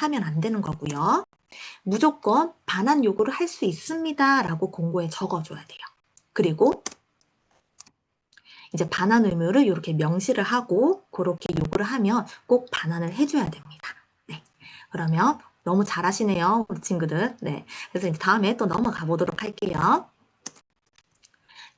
하면 안 되는 거고요. 무조건 반환 요구를 할 수 있습니다 라고 공고에 적어줘야 돼요. 그리고 이제 반환 의무를 이렇게 명시를 하고 그렇게 요구를 하면 꼭 반환을 해줘야 됩니다. 네, 그러면 너무 잘하시네요, 우리 친구들. 네, 그래서 이제 다음에 또 넘어가 보도록 할게요.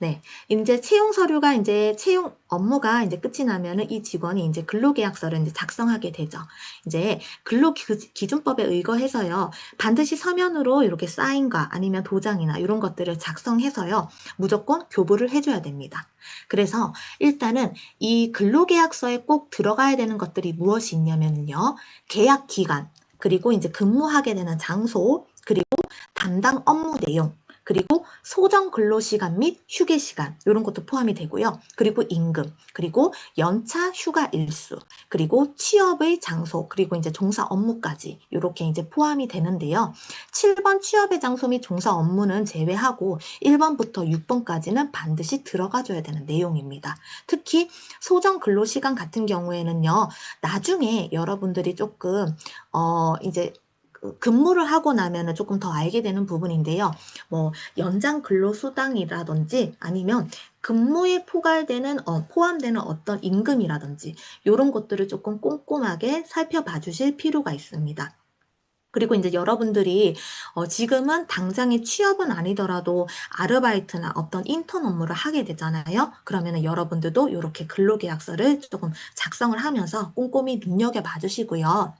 네, 이제 채용 서류가 이제 채용 업무가 이제 끝이 나면은 이 직원이 이제 근로계약서를 이제 작성하게 되죠. 이제 근로기준법에 의거해서요, 반드시 서면으로 이렇게 사인과 아니면 도장이나 이런 것들을 작성해서요, 무조건 교부를 해줘야 됩니다. 그래서 일단은 이 근로계약서에 꼭 들어가야 되는 것들이 무엇이 있냐면요, 계약 기간, 그리고 이제 근무하게 되는 장소, 그리고 담당 업무 내용, 그리고 소정 근로시간 및 휴게시간 이런 것도 포함이 되고요. 그리고 임금, 그리고 연차 휴가 일수, 그리고 취업의 장소, 그리고 이제 종사 업무까지 이렇게 이제 포함이 되는데요. 7번 취업의 장소 및 종사 업무는 제외하고 1번부터 6번까지는 반드시 들어가줘야 되는 내용입니다. 특히 소정 근로시간 같은 경우에는요, 나중에 여러분들이 조금 이제 근무를 하고 나면은 조금 더 알게 되는 부분인데요. 뭐 연장 근로수당이라든지 아니면 근무에 포함되는 어떤 임금이라든지 이런 것들을 조금 꼼꼼하게 살펴봐 주실 필요가 있습니다. 그리고 이제 여러분들이 지금은 당장의 취업은 아니더라도 아르바이트나 어떤 인턴 업무를 하게 되잖아요. 그러면은 여러분들도 이렇게 근로계약서를 조금 작성을 하면서 꼼꼼히 눈여겨봐 주시고요.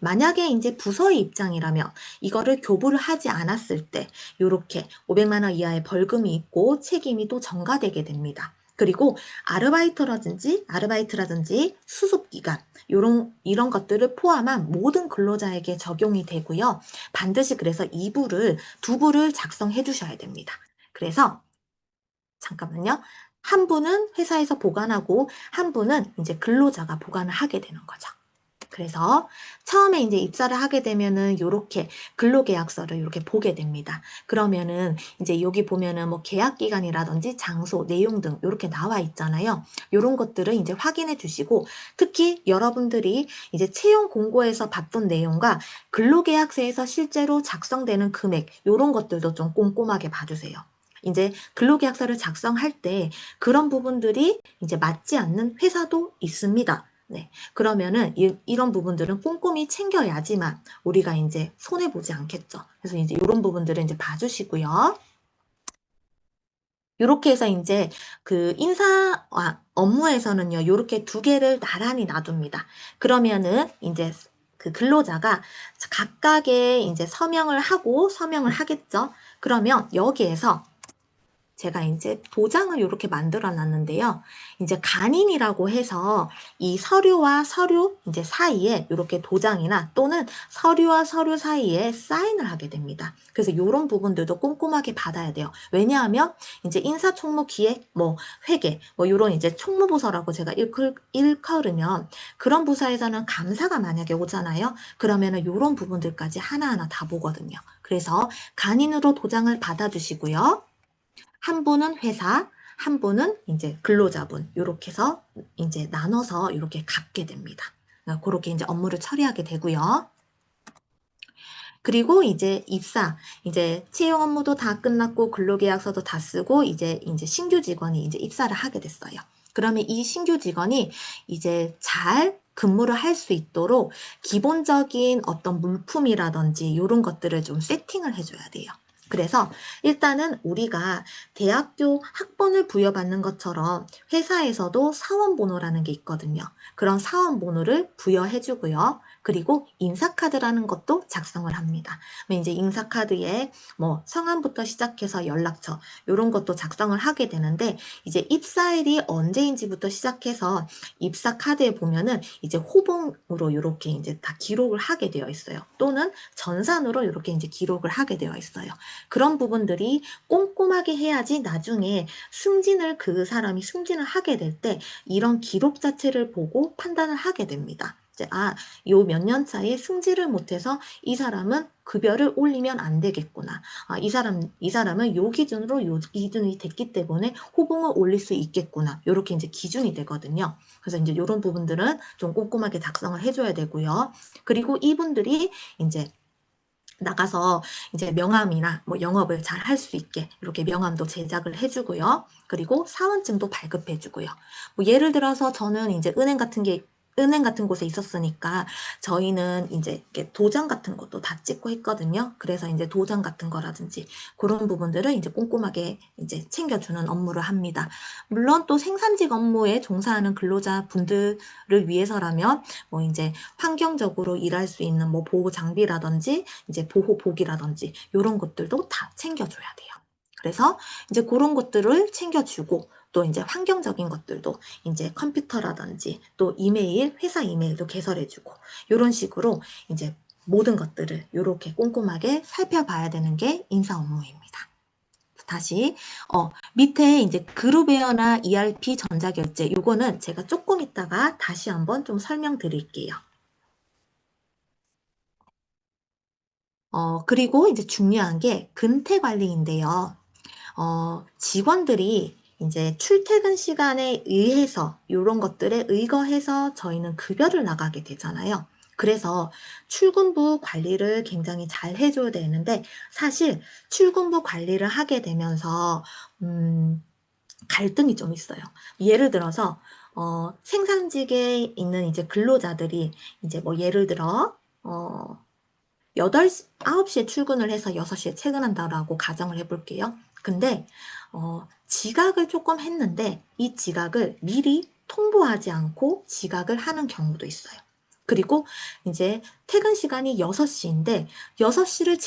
만약에 이제 부서의 입장이라면 이거를 교부를 하지 않았을 때 이렇게 500만 원 이하의 벌금이 있고 책임이 또 전가되게 됩니다. 그리고 아르바이트라든지 수습기간 이런 것들을 포함한 모든 근로자에게 적용이 되고요. 반드시 그래서 두 부를 작성해 주셔야 됩니다. 그래서 잠깐만요. 한 분은 회사에서 보관하고 한 분은 이제 근로자가 보관을 하게 되는 거죠. 그래서 처음에 이제 입사를 하게 되면은 요렇게 근로계약서를 이렇게 보게 됩니다. 그러면은 이제 여기 보면은 뭐 계약 기간이라든지 장소, 내용 등 이렇게 나와 있잖아요. 요런 것들을 이제 확인해 주시고, 특히 여러분들이 이제 채용 공고에서 봤던 내용과 근로계약서에서 실제로 작성되는 금액, 요런 것들도 좀 꼼꼼하게 봐주세요. 이제 근로계약서를 작성할 때 그런 부분들이 이제 맞지 않는 회사도 있습니다. 네. 그러면은 이런 부분들은 꼼꼼히 챙겨야지만 우리가 이제 손해보지 않겠죠. 그래서 이제 이런 부분들은 이제 봐주시고요. 이렇게 해서 이제 그 인사 업무에서는요, 이렇게 두 개를 나란히 놔둡니다. 그러면은 이제 그 근로자가 각각의 이제 서명을 하겠죠. 그러면 여기에서 제가 이제 도장을 이렇게 만들어 놨는데요. 이제 간인이라고 해서 이 서류와 서류 이제 사이에 이렇게 도장이나 또는 서류와 서류 사이에 사인을 하게 됩니다. 그래서 이런 부분들도 꼼꼼하게 받아야 돼요. 왜냐하면 이제 인사총무 기획, 뭐 회계, 뭐 이런 이제 총무부서라고 제가 일컬으면 그런 부서에서는 감사가 만약에 오잖아요. 그러면은 이런 부분들까지 하나하나 다 보거든요. 그래서 간인으로 도장을 받아주시고요. 한 분은 회사, 한 분은 이제 근로자분, 요렇게 해서 이제 나눠서 이렇게 갖게 됩니다. 그렇게 이제 업무를 처리하게 되고요. 그리고 이제 이제 채용 업무도 다 끝났고 근로계약서도 다 쓰고 이제 신규 직원이 이제 입사를 하게 됐어요. 그러면 이 신규 직원이 이제 잘 근무를 할 수 있도록 기본적인 어떤 물품이라든지 이런 것들을 좀 세팅을 해줘야 돼요. 그래서 일단은 우리가 대학교 학번을 부여받는 것처럼 회사에서도 사원번호라는 게 있거든요. 그런 사원번호를 부여해주고요. 그리고 인사카드라는 것도 작성을 합니다. 이제 인사카드에 뭐 성함부터 시작해서 연락처 이런 것도 작성을 하게 되는데, 이제 입사일이 언제인지부터 시작해서 입사 카드에 보면은 이제 호봉으로 이렇게 이제 다 기록을 하게 되어 있어요. 또는 전산으로 이렇게 이제 기록을 하게 되어 있어요. 그런 부분들이 꼼꼼하게 해야지 나중에 그 사람이 승진을 하게 될 때 이런 기록 자체를 보고 판단을 하게 됩니다. 이제 요 몇 년 차에 승진을 못해서 이 사람은 급여를 올리면 안 되겠구나. 이 사람은 요 기준으로 요 기준이 됐기 때문에 호봉을 올릴 수 있겠구나. 요렇게 이제 기준이 되거든요. 그래서 이제 요런 부분들은 좀 꼼꼼하게 작성을 해줘야 되고요. 그리고 이분들이 이제 나가서 이제 명함이나 뭐 영업을 잘 할 수 있게 이렇게 명함도 제작을 해주고요. 그리고 사원증도 발급해주고요. 뭐 예를 들어서 저는 이제 은행 같은 곳에 있었으니까 저희는 이제 이렇게 도장 같은 것도 다 찍고 했거든요. 그래서 이제 도장 같은 거라든지 그런 부분들을 이제 꼼꼼하게 이제 챙겨주는 업무를 합니다. 물론 또 생산직 업무에 종사하는 근로자 분들을 위해서라면 뭐 이제 환경적으로 일할 수 있는 뭐 보호 장비라든지 이제 보호복이라든지 이런 것들도 다 챙겨줘야 돼요. 그래서 이제 그런 것들을 챙겨주고 또 이제 환경적인 것들도 이제 컴퓨터라든지 또 이메일, 회사 이메일도 개설해주고 이런 식으로 이제 모든 것들을 이렇게 꼼꼼하게 살펴봐야 되는 게 인사 업무입니다. 다시 밑에 이제 그룹웨어나 ERP 전자결제 요거는 제가 조금 있다가 다시 한번 좀 설명드릴게요. 그리고 이제 중요한 게 근태 관리인데요. 직원들이 이제 출퇴근 시간에 의해서 이런 것들에 의거해서 저희는 급여를 나가게 되잖아요. 그래서 출근부 관리를 굉장히 잘 해줘야 되는데 사실 출근부 관리를 하게 되면서 갈등이 좀 있어요. 예를 들어서 생산직에 있는 이제 근로자들이 이제 뭐 예를 들어 9시에 출근을 해서 6시에 퇴근한다라고 가정을 해볼게요. 근데 지각을 조금 했는데 이 지각을 미리 통보하지 않고 지각을 하는 경우도 있어요. 그리고 이제 퇴근 시간이 6시인데 6시를